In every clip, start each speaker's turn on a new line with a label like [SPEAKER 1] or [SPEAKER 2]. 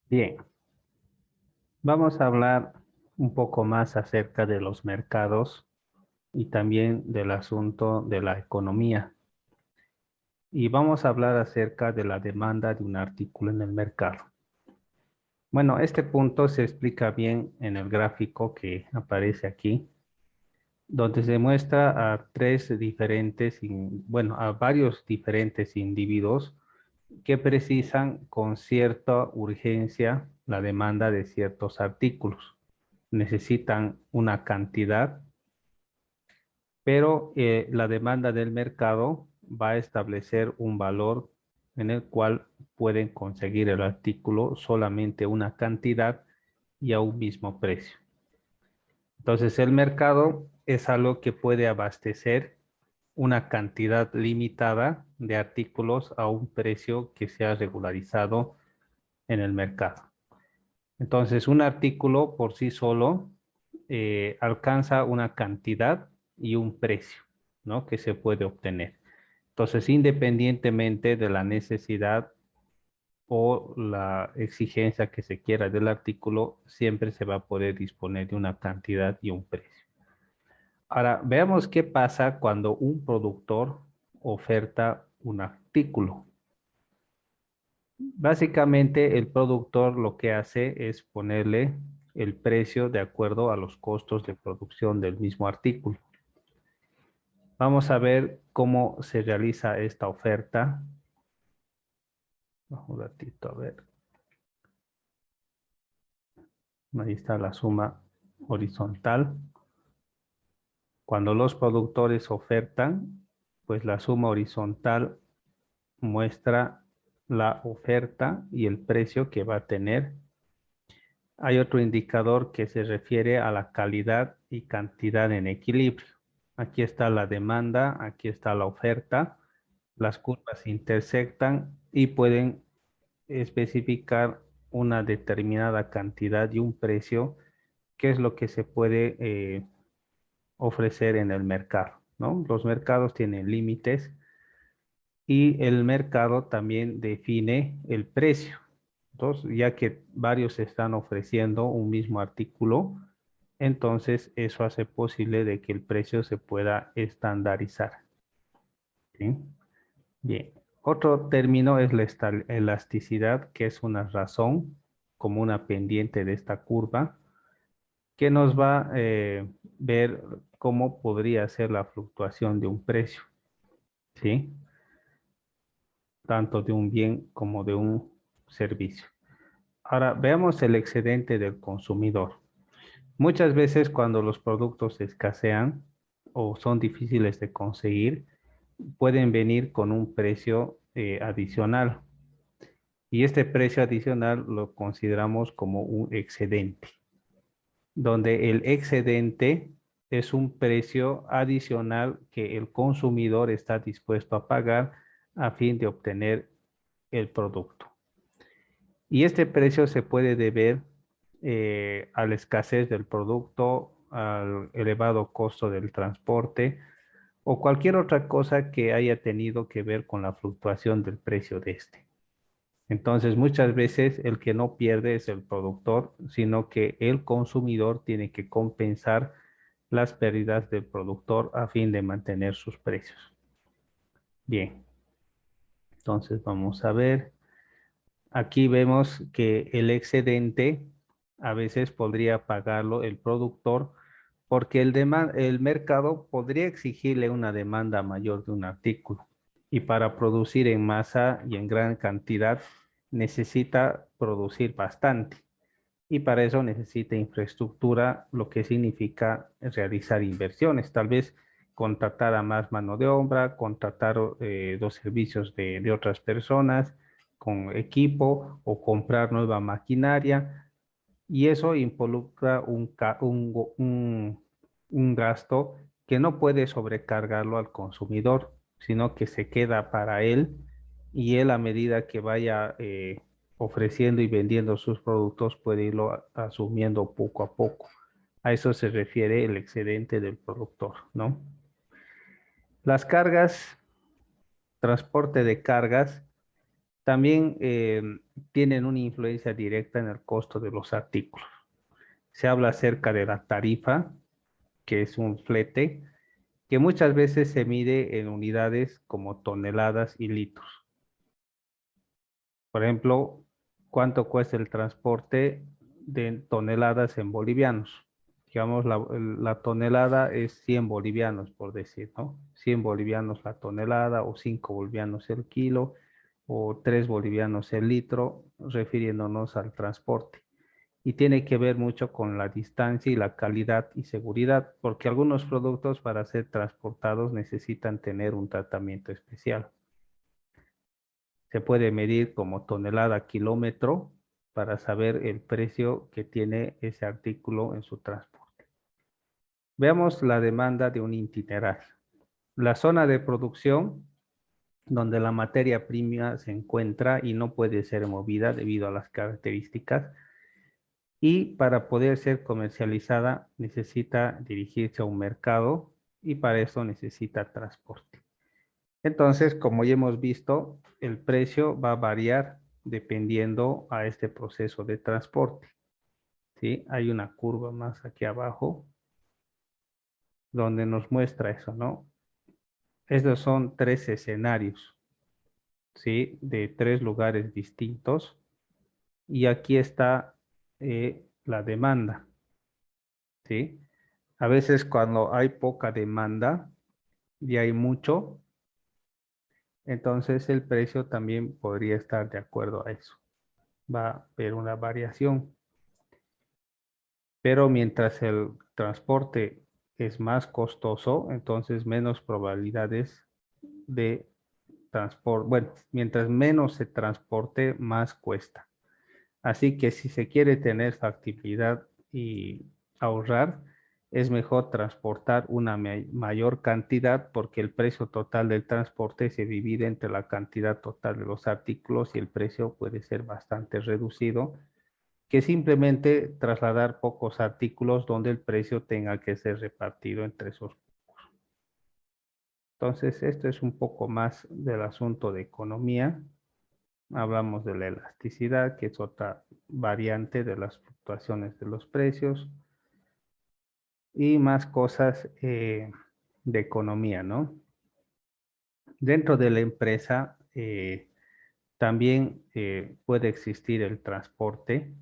[SPEAKER 1] Bien, vamos a hablar un poco más acerca de los mercados y también del asunto de la economía. Y vamos a hablar acerca de la demanda de un artículo en el mercado. Bueno, este punto se explica bien en el gráfico que aparece aquí, donde se muestra a a varios diferentes individuos que precisan con cierta urgencia la demanda de ciertos artículos. Necesitan una cantidad, pero la demanda del mercado va a establecer un valor en el cual pueden conseguir el artículo solamente una cantidad y a un mismo precio. Entonces, el mercado es algo que puede abastecer una cantidad limitada de artículos a un precio que se ha regularizado en el mercado. Entonces, un artículo por sí solo alcanza una cantidad y un precio, ¿no? Que se puede obtener. Entonces, independientemente de la necesidad o la exigencia que se quiera del artículo, siempre se va a poder disponer de una cantidad y un precio. Ahora, veamos qué pasa cuando un productor oferta un artículo. Básicamente, el productor lo que hace es ponerle el precio de acuerdo a los costos de producción del mismo artículo. Vamos a ver cómo se realiza esta oferta. Un ratito, a ver. Ahí está la suma horizontal. Cuando los productores ofertan, pues la suma horizontal muestra la oferta y el precio que va a tener. Hay otro indicador que se refiere a la calidad y cantidad en equilibrio. Aquí está la demanda, aquí está la oferta. Las curvas se intersectan y pueden especificar una determinada cantidad y un precio, que es lo que se puede ofrecer en el mercado, ¿no? Los mercados tienen límites y el mercado también define el precio. Entonces, ya que varios están ofreciendo un mismo artículo, entonces eso hace posible de que el precio se pueda estandarizar. ¿Sí? Bien. Otro término es la elasticidad, que es una razón como una pendiente de esta curva, que nos va a ver cómo podría ser la fluctuación de un precio, ¿sí? Tanto de un bien como de un servicio. Ahora, veamos el excedente del consumidor. Muchas veces cuando los productos escasean o son difíciles de conseguir, pueden venir con un precio adicional. Y este precio adicional lo consideramos como un excedente, donde el excedente es un precio adicional que el consumidor está dispuesto a pagar a fin de obtener el producto. Y este precio se puede deber a la escasez del producto, al elevado costo del transporte o cualquier otra cosa que haya tenido que ver con la fluctuación del precio de este. Entonces, muchas veces el que no pierde es el productor, sino que el consumidor tiene que compensar las pérdidas del productor a fin de mantener sus precios. Bien, entonces vamos a ver. Aquí vemos que el excedente a veces podría pagarlo el productor porque el mercado podría exigirle una demanda mayor de un artículo y para producir en masa y en gran cantidad necesita producir bastante y para eso necesita infraestructura, lo que significa realizar inversiones, tal vez contratar a más mano de obra, contratar los servicios de otras personas con equipo o comprar nueva maquinaria y eso involucra un gasto que no puede sobrecargarlo al consumidor, sino que se queda para él y él a medida que vaya ofreciendo y vendiendo sus productos puede irlo asumiendo poco a poco. A eso se refiere el excedente del productor, ¿no? Las cargas, transporte de cargas. también tienen una influencia directa en el costo de los artículos. Se habla acerca de la tarifa, que es un flete, que muchas veces se mide en unidades como toneladas y litros. Por ejemplo, ¿cuánto cuesta el transporte de toneladas en bolivianos? Digamos, la tonelada es 100 bolivianos, por decir, ¿no? 100 bolivianos la tonelada, o 5 bolivianos el kilo, o 3 bolivianos el litro, refiriéndonos al transporte. Y tiene que ver mucho con la distancia y la calidad y seguridad, porque algunos productos para ser transportados necesitan tener un tratamiento especial. Se puede medir como tonelada kilómetro para saber el precio que tiene ese artículo en su transporte. Veamos la demanda de un itinerario. La zona de producción donde la materia prima se encuentra y no puede ser movida debido a las características, y para poder ser comercializada necesita dirigirse a un mercado y para eso necesita transporte. Entonces, como ya hemos visto, el precio va a variar dependiendo a este proceso de transporte, ¿sí? Hay una curva más aquí abajo donde nos muestra eso, ¿no? Estos son tres escenarios, ¿sí? De tres lugares distintos. Y aquí está la demanda, ¿sí? A veces cuando hay poca demanda y hay mucho, entonces el precio también podría estar de acuerdo a eso. Va a haber una variación. Pero mientras el transporte es más costoso, entonces menos probabilidades de transporte. Bueno, mientras menos se transporte, más cuesta. Así que si se quiere tener factibilidad y ahorrar, es mejor transportar una mayor cantidad porque el precio total del transporte se divide entre la cantidad total de los artículos y el precio puede ser bastante reducido que simplemente trasladar pocos artículos donde el precio tenga que ser repartido entre esos. Entonces, esto es un poco más del asunto de economía. Hablamos de la elasticidad, que es otra variante de las fluctuaciones de los precios y más cosas de economía, ¿no? Dentro de la empresa también puede existir el transporte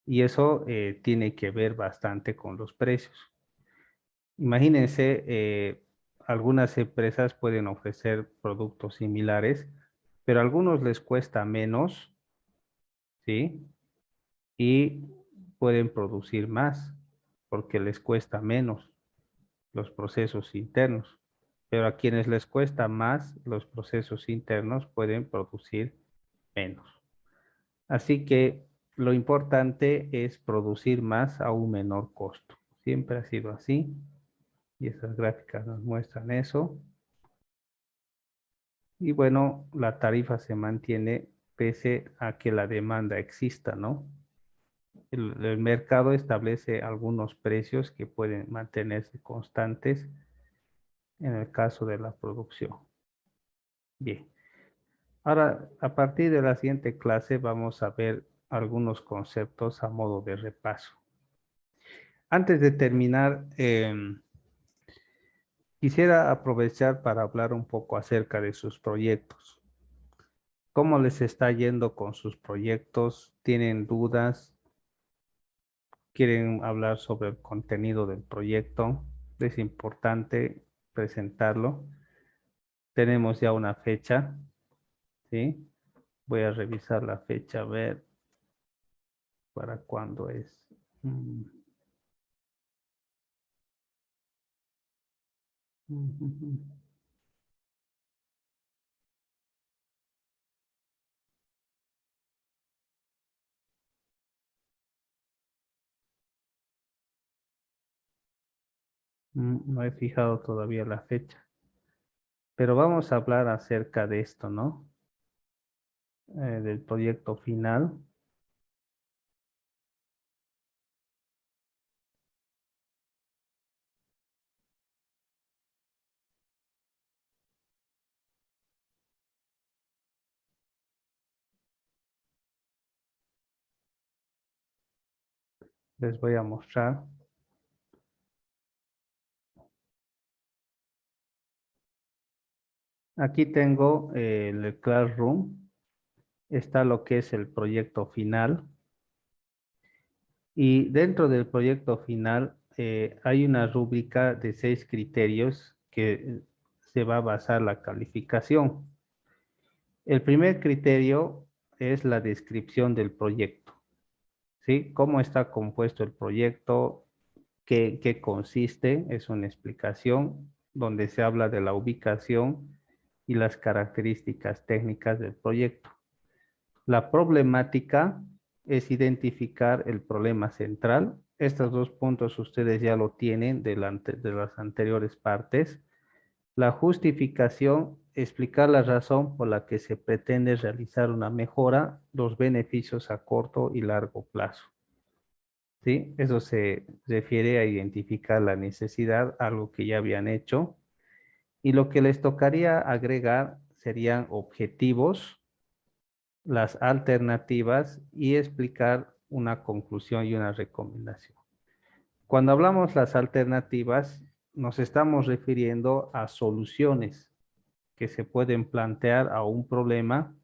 [SPEAKER 1] y eso tiene que ver bastante con los precios. Imagínense, algunas empresas pueden ofrecer productos similares, pero a algunos les cuesta menos, ¿sí? Y pueden producir más porque les cuesta menos los procesos internos. Pero a quienes les cuesta más los procesos internos pueden producir menos. Así que lo importante es producir más a un menor costo. Siempre ha sido así y esas gráficas nos muestran eso. Y bueno, la tarifa se mantiene pese a que la demanda exista, ¿no? El mercado establece algunos precios que pueden mantenerse constantes en el caso de la producción. Bien, ahora a partir de la siguiente clase vamos a ver algunos conceptos a modo de repaso. Antes de terminar, quisiera aprovechar para hablar un poco acerca de sus proyectos. ¿Cómo les está yendo con sus proyectos? ¿Tienen dudas? ¿Quieren hablar sobre el contenido del proyecto? Es importante presentarlo. Tenemos ya una fecha, ¿sí? Voy a revisar la fecha, a ver para cuándo es. Mm, mm, No he fijado todavía la fecha, pero vamos a hablar acerca de esto, ¿no? Del proyecto final. Les voy a mostrar. Aquí tengo el Classroom. Está lo que es el proyecto final. Y dentro del proyecto final hay una rúbrica de 6 criterios que se va a basar la calificación. El primer criterio es la descripción del proyecto, ¿sí? ¿Cómo está compuesto el proyecto? ¿Qué consiste? Es una explicación donde se habla de la ubicación y las características técnicas del proyecto. La problemática es identificar el problema central. Estos dos puntos ustedes ya lo tienen de las anteriores partes. La justificación, explicar la razón por la que se pretende realizar una mejora, los beneficios a corto y largo plazo. ¿Sí? Eso se refiere a identificar la necesidad, algo que ya habían hecho. Y lo que les tocaría agregar serían objetivos, las alternativas y explicar una conclusión y una recomendación. Cuando hablamos las alternativas, nos estamos refiriendo a soluciones que se pueden plantear a un problema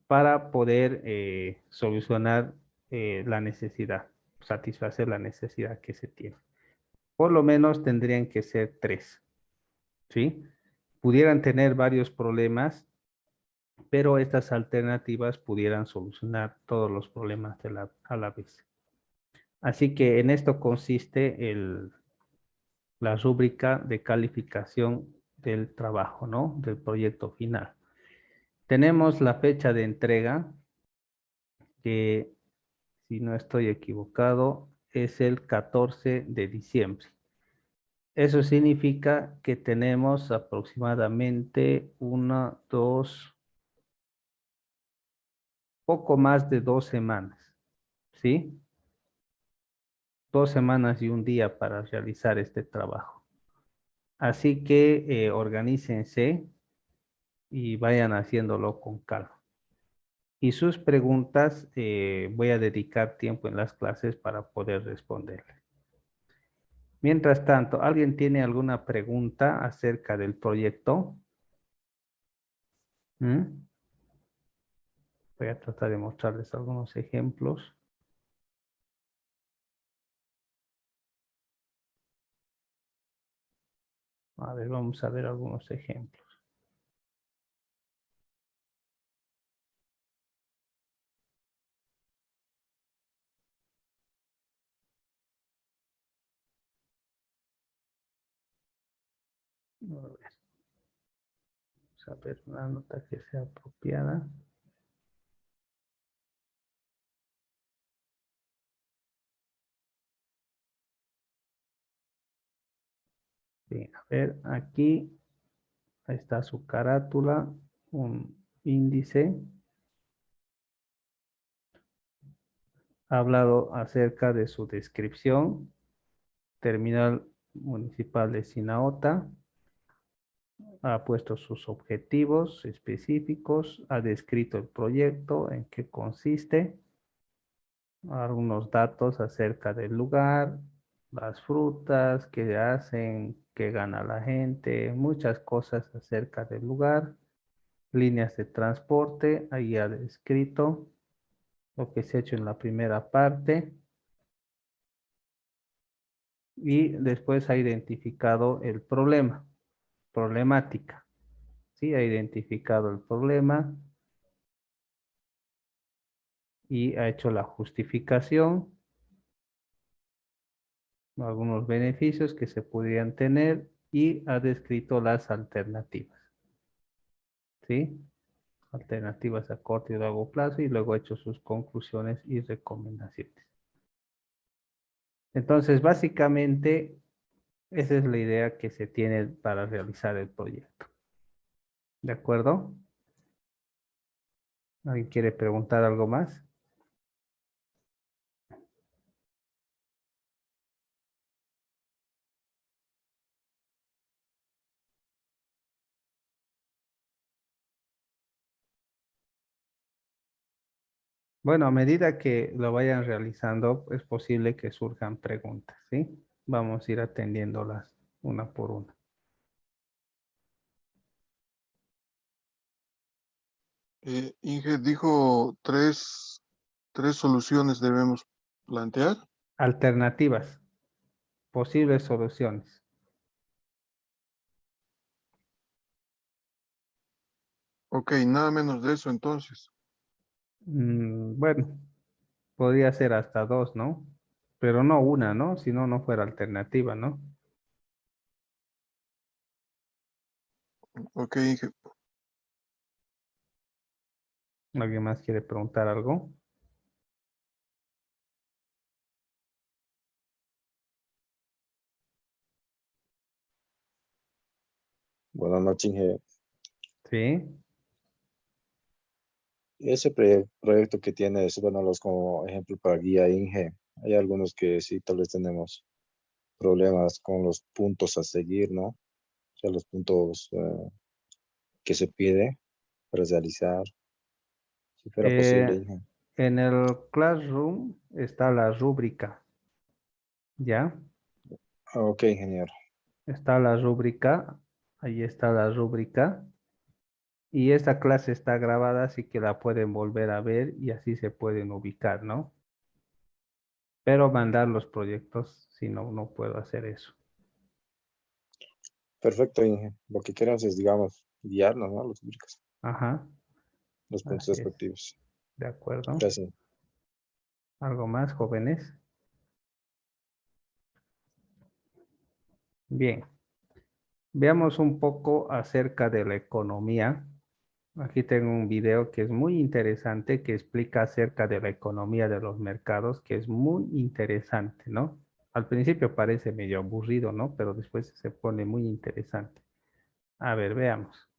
[SPEAKER 1] para poder solucionar la necesidad, satisfacer la necesidad que se tiene. Por lo menos tendrían que ser 3, ¿sí? Pudieran tener varios problemas, pero estas alternativas pudieran solucionar todos los problemas a la vez. Así que en esto consiste la rúbrica de calificación del trabajo, ¿no? Del proyecto final. Tenemos la fecha de entrega, que si no estoy equivocado, es el 14 de diciembre. Eso significa que tenemos aproximadamente poco más de 2 semanas, ¿sí? 2 semanas y un día para realizar este trabajo. Así que organícense y vayan haciéndolo con calma. Y sus preguntas, voy a dedicar tiempo en las clases para poder responderles. Mientras tanto, ¿alguien tiene alguna pregunta acerca del proyecto? ¿Mm? Voy a tratar de mostrarles algunos ejemplos. A ver, vamos a ver algunos ejemplos. A ver, vamos a ver una nota que sea apropiada. Bien, a ver, aquí está su carátula, un índice. Ha hablado acerca de su descripción, Terminal Municipal de Sinaota. Ha puesto sus objetivos específicos, ha descrito el proyecto, en qué consiste, algunos datos acerca del lugar, las frutas, qué hacen, qué gana la gente, muchas cosas acerca del lugar, líneas de transporte, ahí ha descrito lo que se ha hecho en la primera parte y después ha identificado el problema, problemática, ¿sí? Ha identificado el problema y ha hecho la justificación, algunos beneficios que se podrían tener y ha descrito las alternativas, ¿sí? Alternativas a corto y largo plazo y luego ha hecho sus conclusiones y recomendaciones. Entonces, básicamente, esa es la idea que se tiene para realizar el proyecto. ¿De acuerdo? ¿Alguien quiere preguntar algo más? Bueno, a medida que lo vayan realizando, es posible que surjan preguntas, ¿sí? Vamos a ir atendiéndolas una por una.
[SPEAKER 2] Inge dijo tres soluciones debemos plantear.
[SPEAKER 1] Alternativas, posibles soluciones.
[SPEAKER 2] Ok, nada menos de eso entonces.
[SPEAKER 1] Bueno, podría ser hasta dos, ¿no? Pero no una, ¿no? Si no, no fuera alternativa, ¿no?
[SPEAKER 2] Ok, Inge.
[SPEAKER 1] ¿Alguien más quiere preguntar algo?
[SPEAKER 3] Buenas noches, Inge.
[SPEAKER 1] Sí.
[SPEAKER 3] Ese proyecto que tienes, bueno, los como ejemplo para guía Inge, hay algunos que sí, tal vez tenemos problemas con los puntos a seguir, ¿no? O sea, los puntos que se pide para realizar, si fuera posible,
[SPEAKER 1] Eh,
[SPEAKER 3] Inge.
[SPEAKER 1] en el Classroom está la rúbrica, ¿ya?
[SPEAKER 3] Ah, ok, ingeniero.
[SPEAKER 1] Está la rúbrica, ahí está la rúbrica. Y esta clase está grabada, así que la pueden volver a ver y así se pueden ubicar, ¿no? Pero mandar los proyectos, si no, no puedo hacer eso.
[SPEAKER 3] Perfecto, Inge. Lo que queremos es, digamos, guiarnos, ¿no?
[SPEAKER 1] Ajá,
[SPEAKER 3] Los puntos
[SPEAKER 1] así es.
[SPEAKER 3] respectivos.
[SPEAKER 1] De acuerdo.
[SPEAKER 3] Gracias.
[SPEAKER 1] ¿Algo más, jóvenes? Bien. Veamos un poco acerca de la economía. Aquí tengo un video que es muy interesante, que explica acerca de la economía de los mercados, que es muy interesante, ¿no? Al principio parece medio aburrido, ¿no? Pero después se pone muy interesante. A ver, veamos.